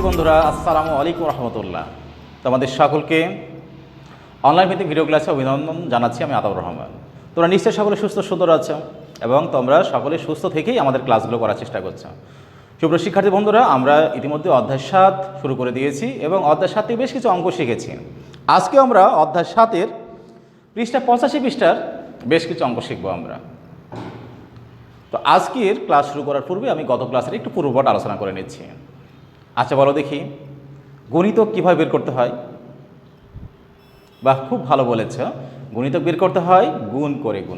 শিক্ষার্থী বন্ধুরা, আসসালামু আলাইকুম রহমতুল্লাহ। তোমাদের সকলকে অনলাইন ভিত্তিক ভিডিও ক্লাসে অভিনন্দন জানাচ্ছি। আমি আতাউর রহমান। তোমরা নিশ্চয়ই সকলে সুস্থ সুন্দর আছো এবং তোমরা সকলে সুস্থ থেকেই আমাদের ক্লাসগুলো করার চেষ্টা করছো। সুপ্রিয় শিক্ষার্থী বন্ধুরা, আমরা ইতিমধ্যে অধ্যায় 7 শুরু করে দিয়েছি এবং অধ্যায় 7 থেকে বেশ কিছু অঙ্ক শিখেছি। আজকে আমরা অধ্যায় 7-এর পৃষ্ঠা 85 পৃষ্ঠার বেশ কিছু অঙ্ক শিখবো আমরা। তো আজকের ক্লাস শুরু করার পূর্বে আমি গত ক্লাসের একটু পূর্বপাঠ আলোচনা করে নিচ্ছি। আচ্ছা, বলো দেখি গণিতক কীভাবে বের করতে হয়? বাহ, খুব ভালো বলেছ। গণিতক বের করতে হয় গুণ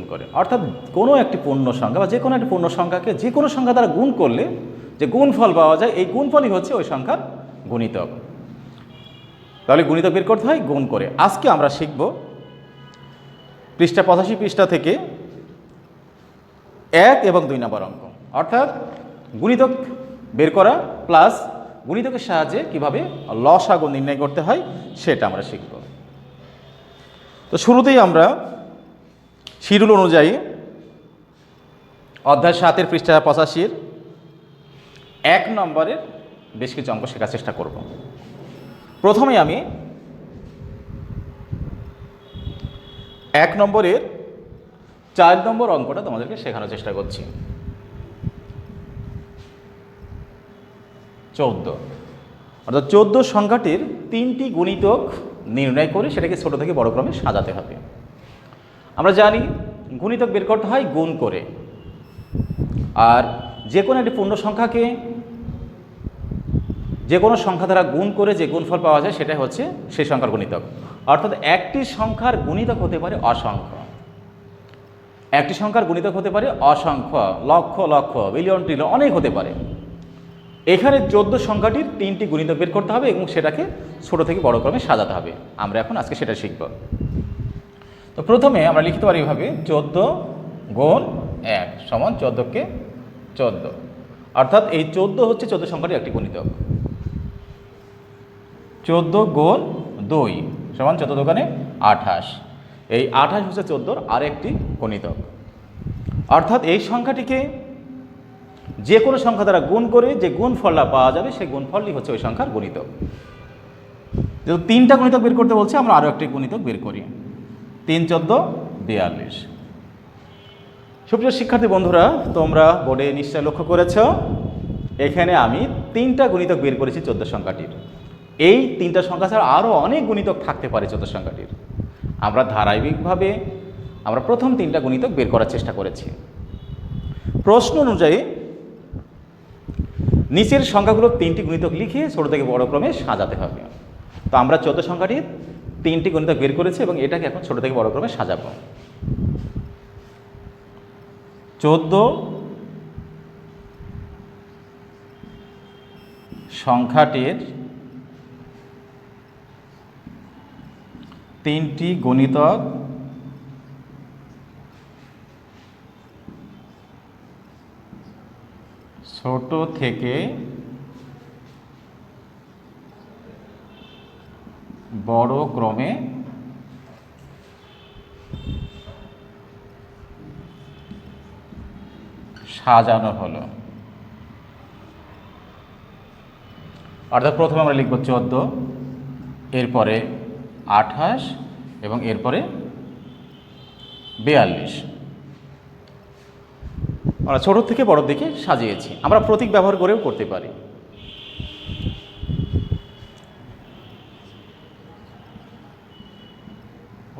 করে, অর্থাৎ কোনো একটি পূর্ণ সংখ্যা বা যে কোনো একটি পূর্ণ সংখ্যাকে যে কোনো সংখ্যা দ্বারা গুণ করলে যে গুণফল পাওয়া যায়, এই গুণফলই হচ্ছে ওই সংখ্যার গণিতক। তাহলে গণিতক বের করতে হয় গুণ করে। আজকে আমরা শিখব পৃষ্ঠা 85 পৃষ্ঠা থেকে 1 এবং 2 নম্বর অঙ্ক, অর্থাৎ গণিতক বের করা প্লাস গণিতকের সাহায্যে কিভাবে লসাগু নির্ণয় করতে হয় সেটা আমরা শিখব। তো শুরুতেই আমরা শিডিউল অনুযায়ী অধ্যায় 7-এর পৃষ্ঠা 85-র 1 নম্বরের বেশ কিছু অঙ্ক শেখার চেষ্টা করব। প্রথমে আমি 1 নম্বরের 4 নম্বর অঙ্কটা তোমাদেরকে শেখানোর চেষ্টা করছি। 14, অর্থাৎ 14 সংখ্যাটির 3টি গুণিতক নির্ণয় করে সেটাকে ছোট থেকে বড় ক্রমে সাজাতে হবে। আমরা জানি গুণিতক বের করতে হয় গুণ করে, আর যে কোনো একটি পূর্ণ সংখ্যাকে যে কোনো সংখ্যা দ্বারা গুণ করে যে গুণফল পাওয়া যায় সেটাই হচ্ছে সেই সংখ্যার গুণিতক। অর্থাৎ একটি সংখ্যার গুণিতক হতে পারে অসংখ্য, একটি সংখ্যার গুণিতক হতে পারে অসংখ্য, লক্ষ লক্ষ, বিলিয়ন ট্রিলিয়ন, অনেক হতে পারে। এখানে 14 সংখ্যাটির 3টি গুণিতক বের করতে হবে এবং সেটাকে ছোট থেকে বড় ক্রমে সাজাতে হবে। আমরা এখন আজকে সেটা শিখব। তো প্রথমে আমরা লিখতে পারি এভাবে, 14 গুণ 1 সমান 14কে 14, অর্থাৎ এই 14 হচ্ছে 14 সংখ্যাটির একটি গুণিতক। 14 গুণ 2 সমান 14 দোকানে 28, এই 28 হচ্ছে 14-র আরেকটি গুণিতক। অর্থাৎ এই সংখ্যাটিকে যে কোনো সংখ্যা দ্বারা গুণ করে যে গুণফলটা পাওয়া যাবে সেই গুণফলটি হচ্ছে ওই সংখ্যার গুণিতক। যেহেতু 3টা গুণিতক বের করতে বলছে, আমরা আরও একটি গুণিতক বের করি। 3 14 42। সুপ্রিয় শিক্ষার্থী বন্ধুরা, তোমরা বোর্ডে নিশ্চয় লক্ষ্য করেছ এখানে আমি 3টা গুণিতক বের করেছি 14 সংখ্যাটির। এই 3টা সংখ্যা ছাড়া আরও অনেক গুণিতক থাকতে পারে 14 সংখ্যাটির। আমরা ধারাবাহিকভাবে আমরা প্রথম 3টা গুণিতক বের করার চেষ্টা করেছি। প্রশ্ন অনুযায়ী নিচের সংখ্যাগুলো 3টি গুণিতক লিখে ছোট থেকে বড় ক্রমে সাজাতে হবে। তো আমরা 14 সংখ্যাটির 3টি গুণিতক বের করেছি এবং এটাকে এখন ছোট থেকে বড় ক্রমে সাজাবো। 14 সংখ্যাটির 3টি গুণিতক ছোট থেকে বড় ক্রমে সাজানো হলো। অর্থাৎ প্রথমে আমরা লিখব 14, এরপরে 28 এবং এরপরে 42। আমরা ছোট থেকে বড় দিকে সাজিয়েছি। আমরা প্রতীক ব্যবহার করেও করতে পারি।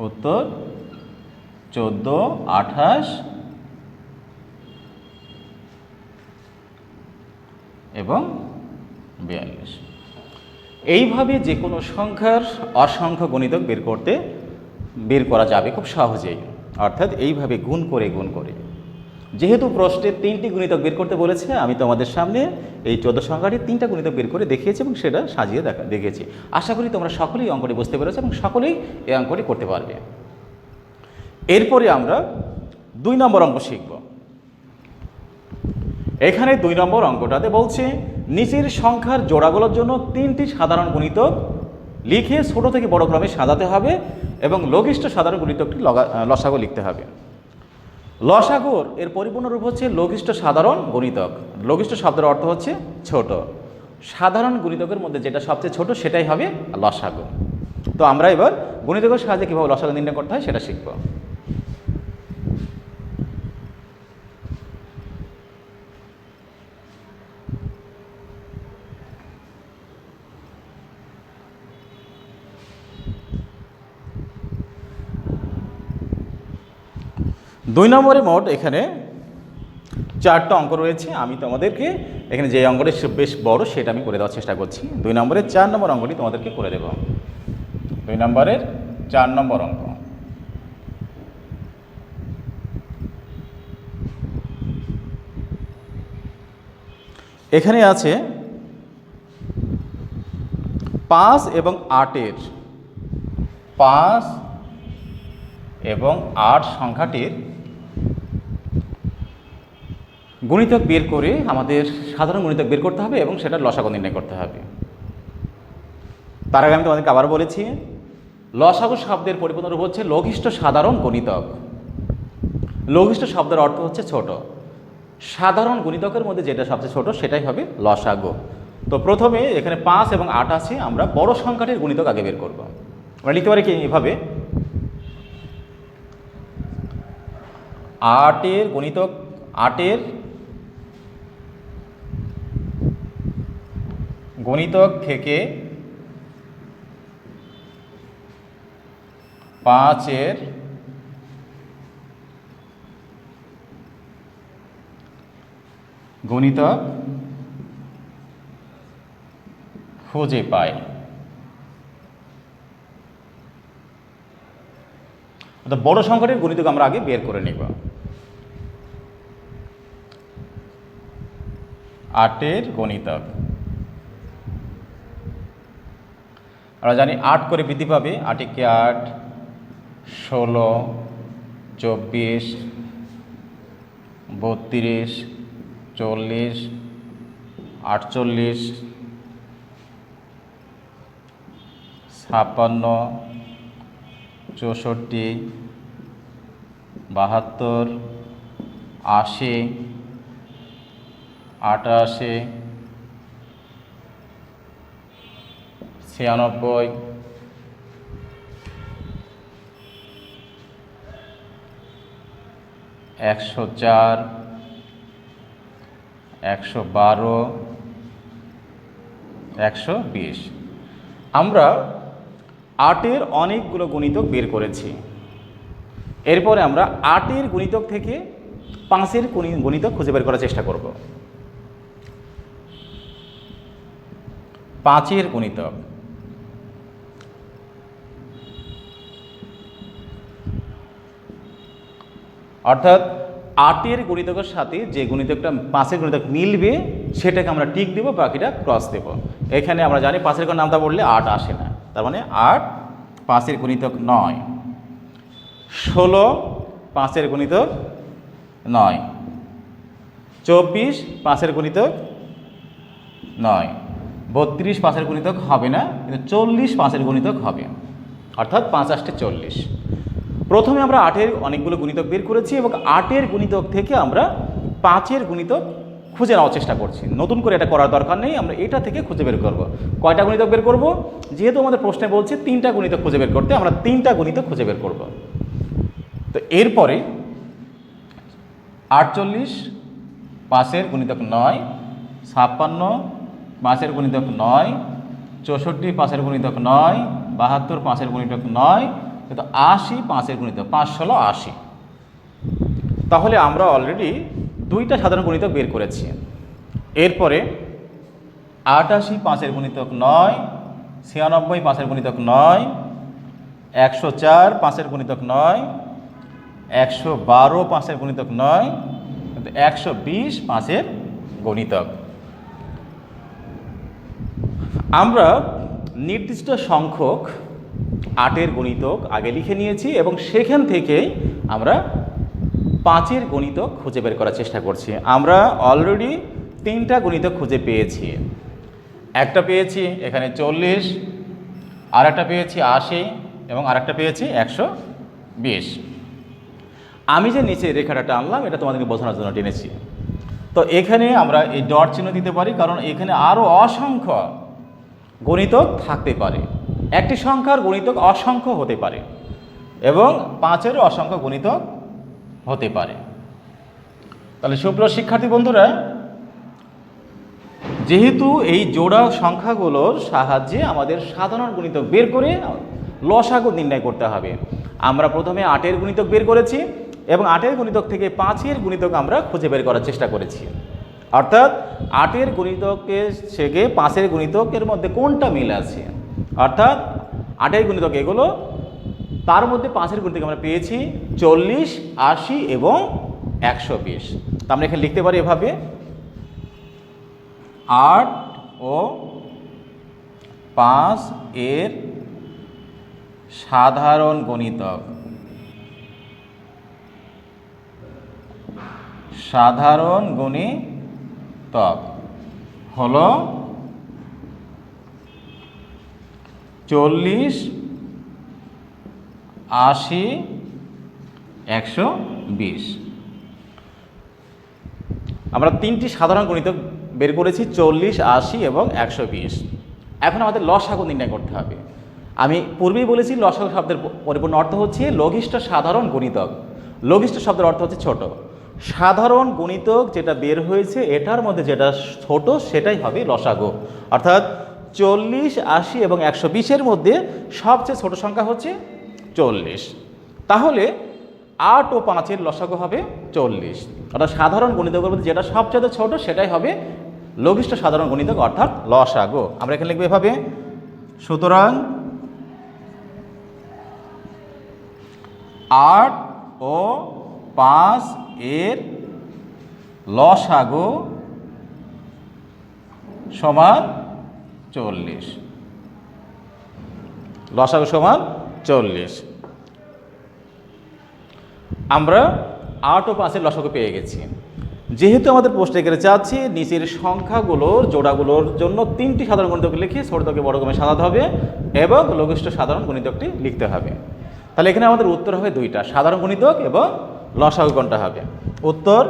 উত্তর 14, 28 এবং 42। এইভাবে যে কোনো সংখ্যার অসংখ্য গুণিতক বের করা যাবে খুব সহজেই। অর্থাৎ এইভাবে গুণ করে। যেহেতু প্রশ্নে 3টি গুণিতক বের করতে বলেছে, আমি তোমাদের সামনে এই 14 সংখ্যাটির 3টা গুণিতক বের করে দেখিয়েছি এবং সেটা সাজিয়ে দেখিয়েছি। আশা করি তোমরা সকলেই অঙ্কটি বুঝতে পেরেছো এবং সকলেই এই অঙ্কটি করতে পারবে। এরপরে আমরা 2 নম্বর অঙ্ক শিখব। এখানে 2 নম্বর অঙ্কটাতে বলছে নিচের সংখ্যার জোড়াগুলোর জন্য 3টি সাধারণ গুণিতক লিখে ছোট থেকে বড় ক্রমে সাজাতে হবে এবং লঘিষ্ঠ সাধারণ গুণিতকটি লসাগু লিখতে হবে। লসাগুর এর পরিপূর্ণ রূপ হচ্ছে লঘিষ্ঠ সাধারণ গুণিতক। লঘিষ্ঠ শব্দের অর্থ হচ্ছে ছোট। সাধারণ গুণিতকের মধ্যে যেটা সবচেয়ে ছোট সেটাই হবে লসাগু। তো আমরা এবার গুণিতকের সাহায্যে কীভাবে লসাগু নির্ণয় করতে হয় সেটা শিখব। দুই নম্বরে মোট এখানে 4টা অঙ্ক রয়েছে। আমি তোমাদেরকে এখানে যে অঙ্কটি বেশ বড় সেটা আমি করে দেওয়ার চেষ্টা করছি। 2 নম্বরের 4 নম্বর অঙ্কটি তোমাদেরকে করে দেব। 2 নম্বরের 4 নম্বর অঙ্ক। এখানে আছে 5 এবং 8-এর 5 এবং 8 সংখ্যাটির গুণিতক বের করে আমাদের সাধারণ গুণিতক বের করতে হবে এবং সেটার লসাগু নির্ণয় করতে হবে। তার আগে আমি তোমাদেরকে আবার বলেছি, লসাগু শব্দের পরিপূর্ণ রূপ হচ্ছে লঘিষ্ঠ সাধারণ গুণিতক। লঘিষ্ঠ শব্দের অর্থ হচ্ছে ছোট। সাধারণ গুণিতকের মধ্যে যেটা সবচেয়ে ছোট সেটাই হবে লসাগু। তো প্রথমে এখানে 5 এবং 8 আছে, আমরা বড় সংখ্যাটির গুণিতক আগে বের করব। আমরা লিখতে পারি কি এভাবে, 8-এর গুণিতক 8-এর গুণিতক থেকে 5-এর গুণিতক খুঁজে পাই। অর্থাৎ বড় সংখ্যাটির গুণিতক আমরা আগে বের করে নেব। 8-এর গুণিতক আমরা জানি 8 করে বৃদ্ধি পাবে। 8-কে 8, 16, 24, 32, 40, 48, 56, 64, 72, 80, 88, 96, 104, 112, 120। আমরা 8-এর অনেকগুলো গুণিতক বের করেছি। এরপরে আমরা 8-এর গুণিতক থেকে 5-এর গুণিতক খুঁজে বের করার চেষ্টা করব। 5-এর গুণিতক অর্থাৎ 8-এর গুণিতকের সাথে যে গুণিতকটা 5-এর গুণিতক মিলবে সেটাকে আমরা টিক দেব, বাকিটা ক্রস দেব। এখানে আমরা জানি 5-এর কোনো নামটা বললে 8 আসে না, তার মানে 8 5-এর গুণিতক 9, 16 5-এর গুণিতক 9, 24 5-এর গুণিতক 9, 32 5-এর গুণিতক হবে না, কিন্তু 40 5-এর গুণিতক হবে, অর্থাৎ 5 8 40। প্রথমে আমরা 8-এর অনেকগুলো গুণিতক বের করেছি এবং 8-এর গুণিতক থেকে আমরা 5-এর গুণিতক খুঁজে নেওয়ার চেষ্টা করছি। নতুন করে এটা করার দরকার নেই, আমরা এটা থেকে খুঁজে বের করব। কয়টা গুণিতক বের করব? যেহেতু আমাদের প্রশ্নে বলছে 3টা গুণিতক খুঁজে বের করতে, আমরা 3টা গুণিতক খুঁজে বের করব। তো এরপরে 48 5-এর গুণিতক 9, 56 5-এর গুণিতক 9, 64 5-এর গুণিতক 9, 72 5-এর গুণিতক 9, কিন্তু 80 5-এর গুণিতক 5 16 80। তাহলে আমরা অলরেডি 2টা সাধারণ গুণিতক বের করেছি। এরপরে 88 5-এর গুণিতক 9, 96 5-এর গুণিতক 9, 104 5-এর গুণিতক 9, 112 5-এর গুণিতক 9, কিন্তু 120 5-এর গুণিতক। আমরা নির্দিষ্ট সংখ্যক 8-এর গুণিতক আগে লিখে নিয়েছি এবং সেখান থেকেই আমরা 5-এর গুণিতক খুঁজে বের করার চেষ্টা করছি। আমরা অলরেডি 3টা গুণিতক খুঁজে পেয়েছি। একটা পেয়েছি এখানে 40, আর একটা পেয়েছি 80 এবং আরেকটা পেয়েছি 120। আমি যে নিচে রেখাটা টানলাম এটা তোমাদেরকে বোঝানোর জন্য টেনেছি। তো এখানে আমরা এই ডট চিহ্ন দিতে পারি, কারণ এখানে আরও অসংখ্য গণিতক থাকতে পারে। একটি সংখ্যার গণিতক অসংখ্য হতে পারে এবং 5-এরও অসংখ্য গণিতক হতে পারে। তাহলে সুপ্রিয় শিক্ষার্থী বন্ধুরা, যেহেতু এই জোড়া সংখ্যাগুলোর সাহায্যে আমাদের সাধারণ গণিতক বের করে লসাগু নির্ণয় করতে হবে, আমরা প্রথমে 8-এর গণিতক বের করেছি এবং 8-এর গণিতক থেকে 5-এর গণিতক আমরা খুঁজে বের করার চেষ্টা করেছি। অর্থাৎ 8-এর গণিতকের থেকে 5-এর গণিতকের মধ্যে কোনটা মিল আছে, অর্থাৎ 8-এর গণিতক এগুলো, তার মধ্যে 5-এর গণিতক আমরা পেয়েছি 40, 80 এবং 120। তা আমরা এখানে লিখতে পারি এভাবে, 8 ও 5 এর সাধারণ গণিতক, সাধারণ গণিতক হলো 40, 80, 120। আমরা 3টি সাধারণ গণিতক বের করেছি, 40, 80 এবং 120। এখন আমাদের লসাগু নির্ণয় করতে হবে। আমি পূর্বেই বলেছি লসাগু শব্দের পরিপূর্ণ অর্থ হচ্ছে লঘিষ্ঠ সাধারণ গণিতক। লঘিষ্ঠ শব্দের অর্থ হচ্ছে ছোট। সাধারণ গণিতক যেটা বের হয়েছে এটার মধ্যে যেটা ছোট সেটাই হবে লসাগু। অর্থাৎ 40, 80 এবং 120-এর মধ্যে সবচেয়ে ছোট সংখ্যা হচ্ছে 40। তাহলে 8 ও 5-এর লসাগু হবে 40। অর্থাৎ সাধারণ গণিতকের মধ্যে যেটা সবচেয়ে ছোট সেটাই হবে লঘিষ্ঠ সাধারণ গণিতক, অর্থাৎ লসাগু। আমরা এখানে লিখবো এভাবে, সুতরাং 8 ও 5 এর লসাগু সমান 40। লসাগু সমান 40। আমরা 8 ও 5-এর লসাগু পেয়ে গেছি। যেহেতু আমাদের প্রশ্ন এখানে চাচ্ছি নিচের সংখ্যাগুলোর জোড়াগুলোর জন্য 3টি সাধারণ গণিতক লিখে ছোটকে বড় ক্রমে সাজাতে হবে এবং লঘিষ্ঠ সাধারণ গণিতকটি লিখতে হবে। তাহলে এখানে আমাদের উত্তর হবে 2টা, সাধারণ গণিতক এবং লসাগু কোনটা হবে। উত্তর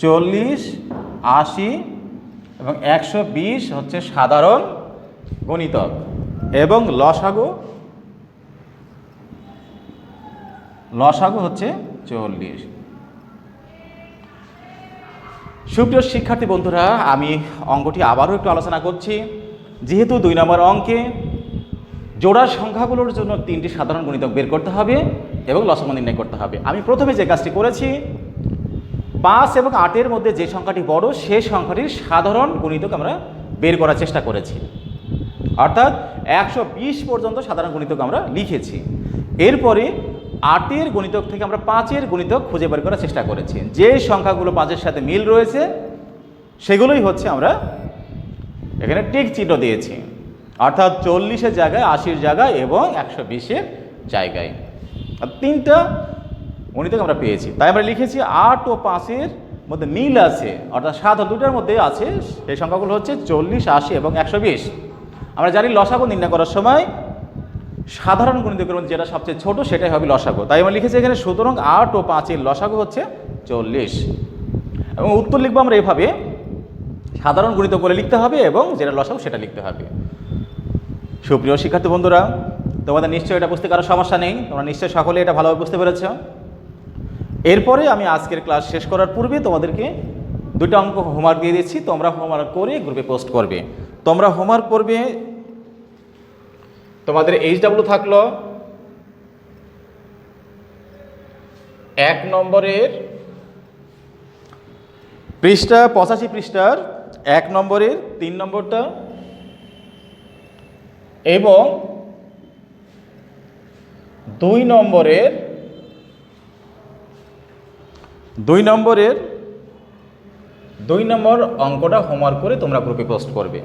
চল্লিশ, 80 এবং 120 হচ্ছে সাধারণ গণিতক এবং লসাগু হচ্ছে 40। সুপ্রিয় শিক্ষার্থী বন্ধুরা, আমি অঙ্কটি আবারও একটু আলোচনা করছি। যেহেতু 2 নম্বর অঙ্কে জোড়ার সংখ্যাগুলোর জন্য 3টি সাধারণ গণিতক বের করতে হবে এবং লসাগু নির্ণয় করতে হবে, আমি প্রথমে যে কাজটি করেছি 5 এবং 8-এর মধ্যে যে সংখ্যাটি বড় সেই সংখ্যাটির সাধারণ গণিতক আমরা বের করার চেষ্টা করেছি। অর্থাৎ 120 পর্যন্ত সাধারণ গণিতক আমরা লিখেছি। এরপরে 8-এর গণিতক থেকে আমরা 5-এর গণিতক খুঁজে বের করার চেষ্টা করেছি। যে সংখ্যাগুলো 5-এর সাথে মিল রয়েছে সেগুলোই হচ্ছে আমরা এখানে টিক চিহ্ন দিয়েছি। অর্থাৎ 40-এর জায়গায়, 80-এর জায়গায় এবং 120-এর জায়গায় 3টা গণিতক আমরা পেয়েছি। তাই আমরা লিখেছি 8 ও 5-এর মধ্যে মিল আছে, অর্থাৎ সাধারণ 2টার মধ্যে আছে। সেই সংখ্যাগুলো হচ্ছে 40, 80 এবং 120। আমরা জানি লসাগু নির্ণয় করার সময় সাধারণ গণিতকের মধ্যে যেটা সবচেয়ে ছোট সেটাই হবে লসাগু। তাই আমরা লিখেছি এখানে, সুতরাং 8 ও 5-এর লসাগু হচ্ছে 40। এবং উত্তর লিখবো আমরা এভাবে, সাধারণ গণিতক বলে লিখতে হবে এবং যেটা লসাগু সেটা লিখতে হবে। সুপ্রিয় শিক্ষার্থী বন্ধুরা, তোমাদের নিশ্চয়ই এটা বুঝতে কারো সমস্যা নেই, তোমরা নিশ্চয়ই সকলে এটা ভালোভাবে বুঝতে পেরেছ। এরপরে আমি আজকের ক্লাস শেষ করার পূর্বে তোমাদেরকে 2টা অঙ্ক হোমওয়ার্ক দিয়ে দিচ্ছি, তোমরা হোমওয়ার্ক করে গ্রুপে পোস্ট করবে। তোমরা হোমওয়ার্ক করবে, তোমাদের HW থাকলো 1 নম্বরের পৃষ্ঠা 85 পৃষ্ঠার 1 নম্বরের 3 নম্বরটা এবং 2 নম্বরের 2 নম্বর অঙ্কটা হোমওয়ার্ক করে তোমরা গ্রুপে পোস্ট করবে।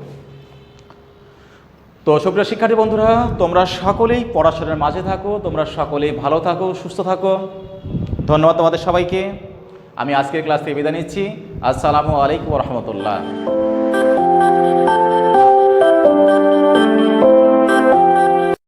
তো সুপ্রিয় শিক্ষার্থী বন্ধুরা, তোমরা সকলেই পড়াশোনার মাঝে থাকো, তোমরা সকলেই ভালো থাকো, সুস্থ থাকো। ধন্যবাদ তোমাদের সবাইকে। আমি আজকের ক্লাস থেকে বিদায় নিচ্ছি। আসসালামু আলাইকুম ওয়া রাহমাতুল্লাহ।